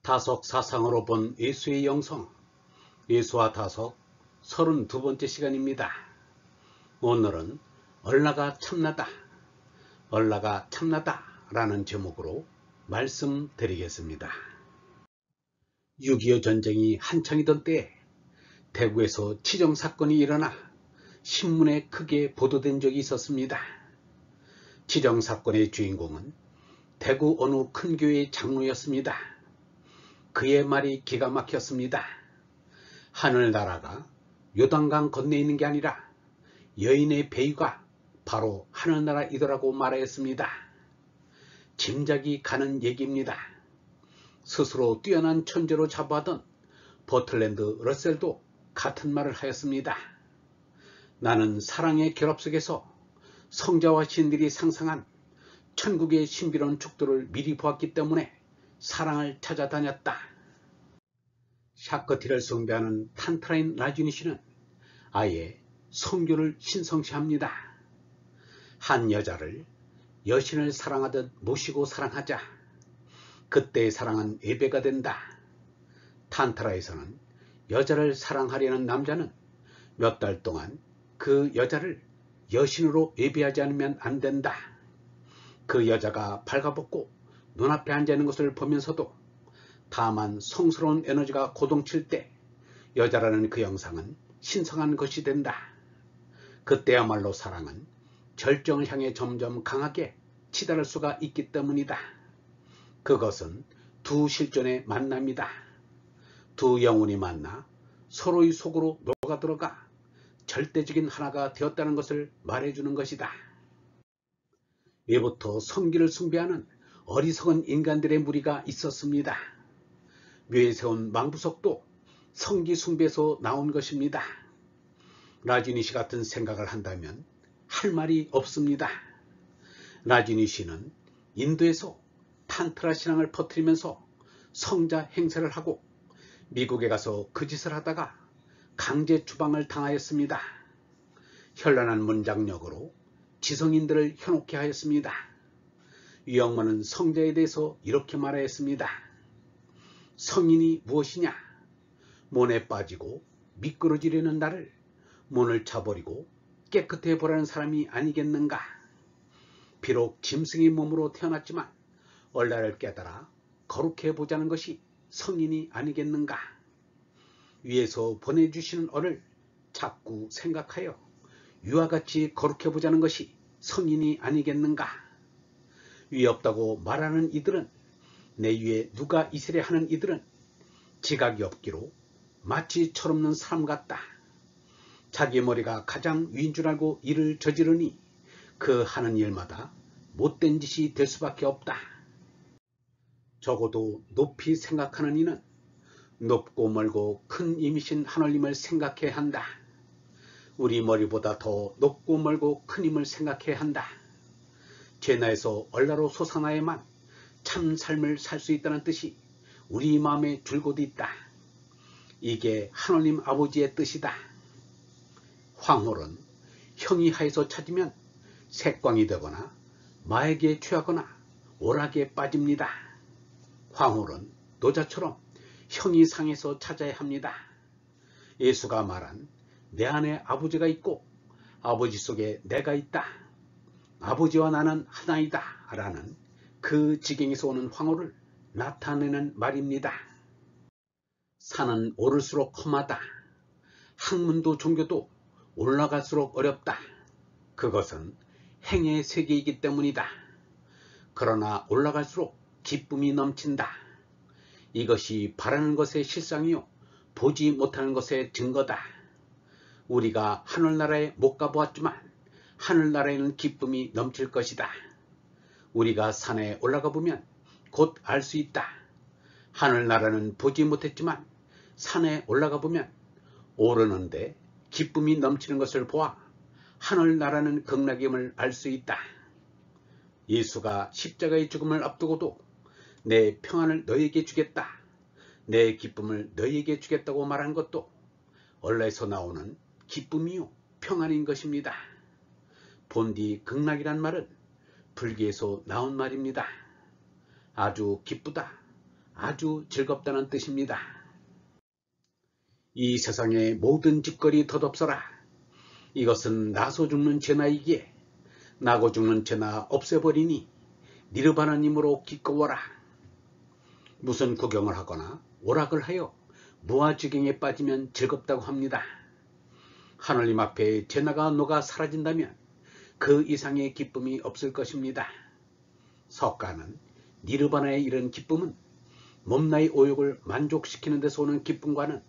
다속 사상으로 본 예수의 영성, 예수와 다속 32번째 시간입니다. 오늘은 얼라가 참나다, 얼라가 참나다 라는 제목으로 말씀드리겠습니다. 6.25 전쟁이 한창이던 때에 대구에서 치정사건이 일어나 신문에 크게 보도된 적이 있었습니다. 치정사건의 주인공은 대구 어느 큰 교회의 장로였습니다. 그의 말이 기가 막혔습니다. 하늘나라가 요단강 건너에 있는 게 아니라 여인의 배위가 바로 하늘나라이더라고 말하였습니다. 짐작이 가는 얘기입니다. 스스로 뛰어난 천재로 자부하던 버틀랜드 러셀도 같은 말을 하였습니다. 나는 사랑의 결합 속에서 성자와 신들이 상상한 천국의 신비로운 축도를 미리 보았기 때문에 사랑을 찾아다녔다. 샤크티를 숭배하는 탄트라인 라주니 씨는 아예 성교를 신성시합니다. 한 여자를 여신을 사랑하듯 모시고 사랑하자. 그때의 사랑은 예배가 된다. 탄트라에서는 여자를 사랑하려는 남자는 몇 달 동안 그 여자를 여신으로 예배하지 않으면 안 된다. 그 여자가 발가벗고 눈앞에 앉아있는 것을 보면서도 다만 성스러운 에너지가 고동칠 때 여자라는 그 영상은 신성한 것이 된다. 그때야말로 사랑은 절정을 향해 점점 강하게 치달을 수가 있기 때문이다. 그것은 두 실존의 만남이다. 두 영혼이 만나 서로의 속으로 녹아들어가 절대적인 하나가 되었다는 것을 말해주는 것이다. 예부터 성기를 숭배하는 어리석은 인간들의 무리가 있었습니다. 묘에 세운 망부석도 성기 숭배에서 나온 것입니다. 라주니 씨 같은 생각을 한다면 할 말이 없습니다. 라주니 씨는 인도에서 탄트라 신앙을 퍼뜨리면서 성자 행세를 하고 미국에 가서 그 짓을 하다가 강제 추방을 당하였습니다. 현란한 문장력으로 지성인들을 현혹케 하였습니다. 유영모는 성자에 대해서 이렇게 말하였습니다. 성인이 무엇이냐? mon에 빠지고 미끄러지려는 나를 mon을 차버리고 깨끗해 보라는 사람이 아니겠는가? 비록 짐승의 몸으로 태어났지만 얼라를 깨달아 거룩해 보자는 것이 성인이 아니겠는가? 위에서 보내주시는 어를 자꾸 생각하여 위와 같이 거룩해 보자는 것이 성인이 아니겠는가? 위 없다고 말하는 이들은, 내 위에 누가 있으려 하는 이들은 지각이 없기로 마치 철없는 사람 같다. 자기 머리가 가장 위인 줄 알고 일을 저지르니 그 하는 일마다 못된 짓이 될 수밖에 없다. 적어도 높이 생각하는 이는 높고 멀고 큰 임이신 하늘님을 생각해야 한다. 우리 머리보다 더 높고 멀고 큰 힘을 생각해야 한다. 죄나에서 얼라로 솟아나야만 참 삶을 살 수 있다는 뜻이 우리 마음에 줄곧 있다. 이게 하느님 아버지의 뜻이다. 황홀은 형이 하에서 찾으면 색광이 되거나 마에게 취하거나 오락에 빠집니다. 황홀은 노자처럼 형이 상에서 찾아야 합니다. 예수가 말한 내 안에 아버지가 있고 아버지 속에 내가 있다. 아버지와 나는 하나이다 라는 그 지경에서 오는 황홀을 나타내는 말입니다. 산은 오를수록 험하다. 학문도 종교도 올라갈수록 어렵다. 그것은 행의 세계이기 때문이다. 그러나 올라갈수록 기쁨이 넘친다. 이것이 바라는 것의 실상이요 보지 못하는 것의 증거다. 우리가 하늘나라에 못 가보았지만 하늘나라에는 기쁨이 넘칠 것이다. 우리가 산에 올라가 보면 곧 알 수 있다. 하늘나라는 보지 못했지만 산에 올라가 보면 오르는데 기쁨이 넘치는 것을 보아 하늘나라는 극락임을 알 수 있다. 예수가 십자가의 죽음을 앞두고도 내 평안을 너희에게 주겠다, 내 기쁨을 너희에게 주겠다고 말한 것도 얼라에서 나오는 기쁨이요 평안인 것입니다. 본디 극락이란 말은 불교에서 나온 말입니다. 아주 기쁘다, 아주 즐겁다는 뜻입니다. 이 세상의 모든 짓거리 덧없어라. 이것은 나서 죽는 죄나이기에 나고 죽는 죄나 없애버리니 니르바나님으로 기꺼워라. 무슨 구경을 하거나 오락을 하여 무아지경에 빠지면 즐겁다고 합니다. 하늘님 앞에 죄나가 녹아 사라진다면 그 이상의 기쁨이 없을 것입니다. 석가는 니르바나에 이른 기쁨은 몸나의 오욕을 만족시키는 데서 오는 기쁨과는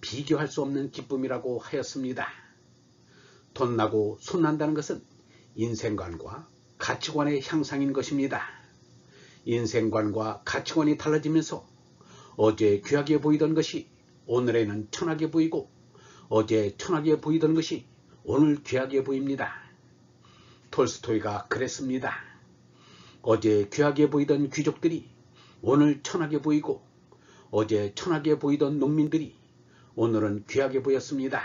비교할 수 없는 기쁨이라고 하였습니다. 돈나고 손난다는 것은 인생관과 가치관의 향상인 것입니다. 인생관과 가치관이 달라지면서 어제 귀하게 보이던 것이 오늘에는 천하게 보이고 어제 천하게 보이던 것이 오늘 귀하게 보입니다. 톨스토이가 그랬습니다. 어제 귀하게 보이던 귀족들이 오늘 천하게 보이고 어제 천하게 보이던 농민들이 오늘은 귀하게 보였습니다.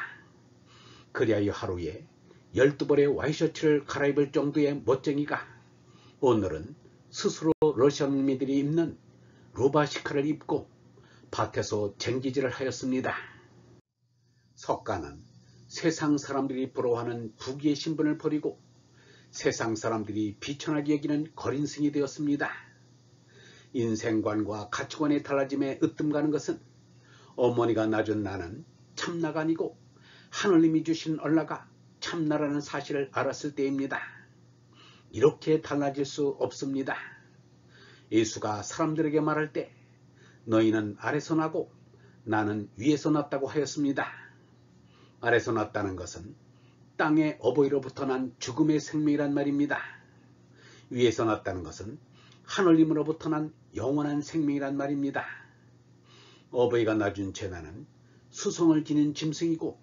그리하여 하루에 12벌의 와이셔츠를 갈아입을 정도의 멋쟁이가 오늘은 스스로 러시아 농민들이 입는 루바시카를 입고 밭에서 쟁기질을 하였습니다. 석가는 세상 사람들이 부러워하는 부귀의 신분을 버리고 세상 사람들이 비천하게 여기는 거린승이 되었습니다. 인생관과 가치관의 달라짐에 으뜸가는 것은 어머니가 낳은 나는 참나가 아니고 하느님이 주신 얼라가 참나라는 사실을 알았을 때입니다. 이렇게 달라질 수 없습니다. 예수가 사람들에게 말할 때 너희는 아래서 나고 나는 위에서 났다고 하였습니다. 아래서 났다는 것은 땅의 어버이로부터 난 죽음의 생명이란 말입니다. 위에서 났다는 것은 하느님으로부터 난 영원한 생명이란 말입니다. 어버이가 낳은 죄나는 수성을 지닌 짐승이고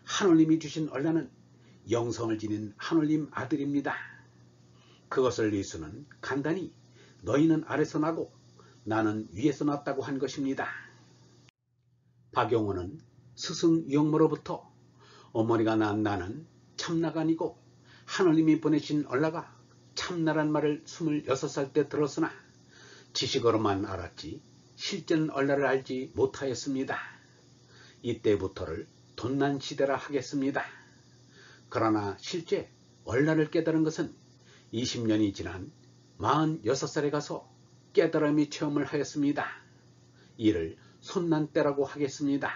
하느님이 주신 얼라는 영성을 지닌 하느님 아들입니다. 그것을 예수는 간단히 너희는 아래서 나고 나는 위에서 났다고 한 것입니다. 박용호는 스승 유영모로부터 어머니가 낳은 나는 참나가 아니고 하느님이 보내신 얼라가 참나란 말을 26살 때 들었으나 지식으로만 알았지 실제는 얼라를 알지 못하였습니다. 이때부터를 돈난 시대라 하겠습니다. 그러나 실제 얼라를 깨달은 것은 20년이 지난 46살에 가서 깨달음의 체험을 하였습니다. 이를 손난 때라고 하겠습니다.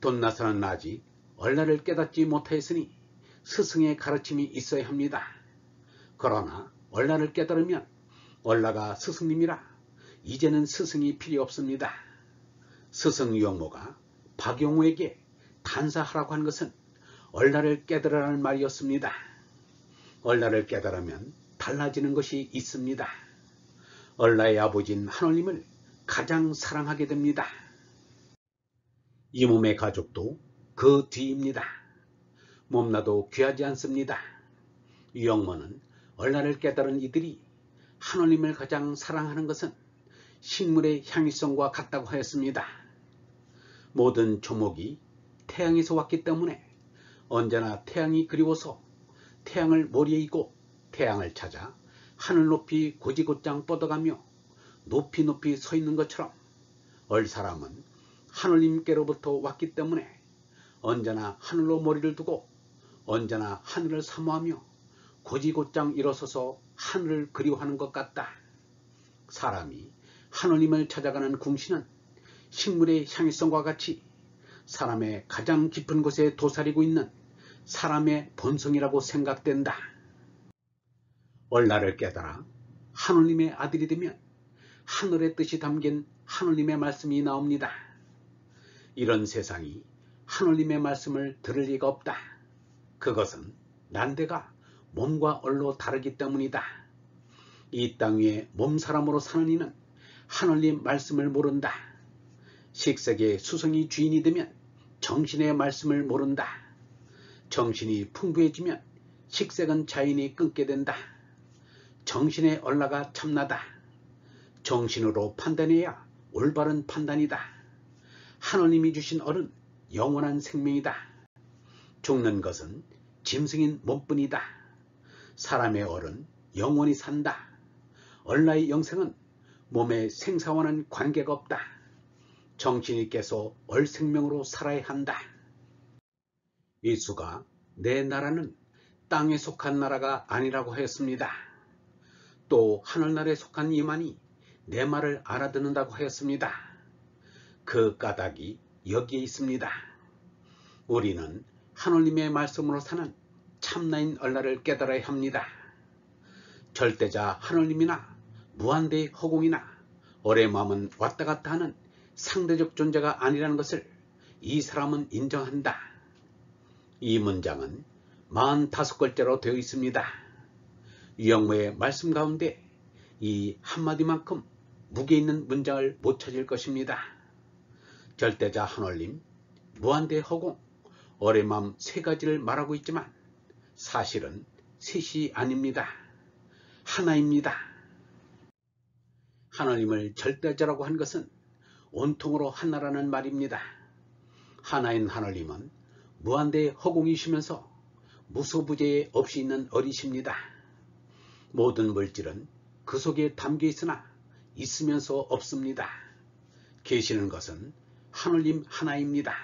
돈나서는 아직 얼라를 깨닫지 못하였으니 스승의 가르침이 있어야 합니다. 그러나 얼라를 깨달으면 얼라가 스승님이라 이제는 스승이 필요 없습니다. 스승 유영모가 박용호에게 단사하라고 한 것은 얼라를 깨달으라는 말이었습니다. 얼라를 깨달으면 달라지는 것이 있습니다. 얼라의 아버지인 하느님을 가장 사랑하게 됩니다. 이 몸의 가족도 그 뒤입니다. 몸나도 귀하지 않습니다. 유영모는 얼라를 깨달은 이들이 하느님을 가장 사랑하는 것은 식물의 향유성과 같다고 하였습니다. 모든 조목이 태양에서 왔기 때문에 언제나 태양이 그리워서 태양을 머리에 이고 태양을 찾아 하늘 높이 고지곧장 뻗어가며 높이 높이 서 있는 것처럼 얼사람은 하느님께로부터 왔기 때문에 언제나 하늘로 머리를 두고 언제나 하늘을 사모하며 고지곧장 일어서서 하늘을 그리워하는 것 같다. 사람이 하느님을 찾아가는 궁시는 식물의 향유성과 같이 사람의 가장 깊은 곳에 도사리고 있는 사람의 본성이라고 생각된다. 얼라를 깨달아 하느님의 아들이 되면 하늘의 뜻이 담긴 하느님의 말씀이 나옵니다. 이런 세상이 하느님의 말씀을 들을 리가 없다. 그것은 난데가 몸과 얼로 다르기 때문이다. 이 땅 위에 몸사람으로 사는 이는 하느님 말씀을 모른다. 식색의 수성이 주인이 되면 정신의 말씀을 모른다. 정신이 풍부해지면 식색은 자연히 끊게 된다. 정신의 얼라가 참나다. 정신으로 판단해야 올바른 판단이다. 하느님이 주신 얼은 영원한 생명이다. 죽는 것은 짐승인 몸뿐이다. 사람의 얼은 영원히 산다. 얼라의 영생은 몸의 생사와는 관계가 없다. 정신이 깨서 얼생명으로 살아야 한다. 예수가 내 나라는 땅에 속한 나라가 아니라고 하였습니다. 또 하늘나라에 속한 이만이 내 말을 알아듣는다고 하였습니다. 그 까닭이 여기에 있습니다. 우리는 하느님의 말씀으로 사는 참나인 얼라를 깨달아야 합니다. 절대자 하느님이나 무한대의 허공이나 어의 마음은 왔다 갔다 하는 상대적 존재가 아니라는 것을 이 사람은 인정한다. 이 문장은 45글자로 되어 있습니다. 유영모의 말씀 가운데 이 한마디만큼 무게 있는 문장을 못 찾을 것입니다. 절대자 하느님, 무한대의 허공, 어의 마음 세 가지를 말하고 있지만 사실은 셋이 아닙니다. 하나입니다. 하느님을 절대자라고 한 것은 온통으로 하나라는 말입니다. 하나인 하느님은 무한대의 허공이시면서 무소부재에 없이 있는 어리십니다. 모든 물질은 그 속에 담겨 있으나 있으면서 없습니다. 계시는 것은 하느님 하나입니다.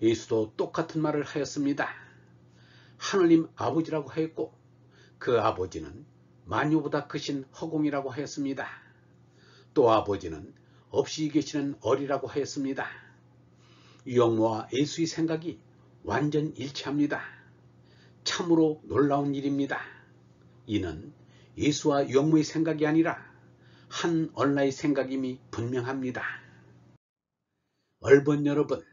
예수도 똑같은 말을 하였습니다. 하느님 아버지라고 하였고 그 아버지는 만유보다 크신 허공이라고 하였습니다. 또 아버지는 없이 계시는 어리라고 하였습니다. 유영모와 예수의 생각이 완전 일치합니다. 참으로 놀라운 일입니다. 이는 예수와 유영모의 생각이 아니라 한 얼라의 생각임이 분명합니다. 얼번 여러분,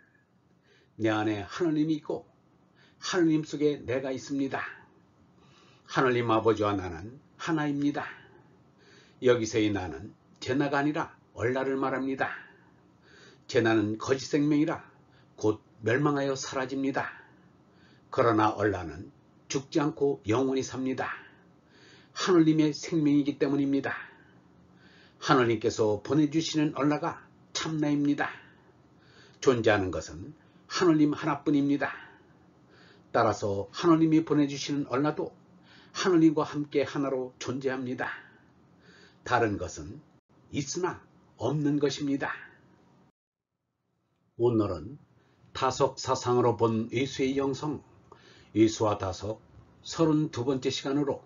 내 안에 하느님이 있고 하느님 속에 내가 있습니다. 하느님 아버지와 나는 하나입니다. 여기서의 나는 제 나가 아니라 얼라를 말합니다. 제 나는 거짓 생명이라 곧 멸망하여 사라집니다. 그러나 얼라는 죽지 않고 영원히 삽니다. 하느님의 생명이기 때문입니다. 하느님께서 보내주시는 얼라가 참나입니다. 존재하는 것은 하느님 하나뿐입니다. 따라서 하느님이 보내주시는 얼라도 하느님과 함께 하나로 존재합니다. 다른 것은 있으나 없는 것입니다. 오늘은 다석 사상으로 본 예수의 영성, 예수와 다석 32번째 시간으로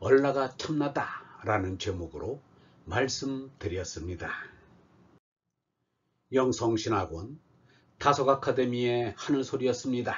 얼라가 참나다 라는 제목으로 말씀드렸습니다. 영성신학원 다석 아카데미의 하늘소리였습니다.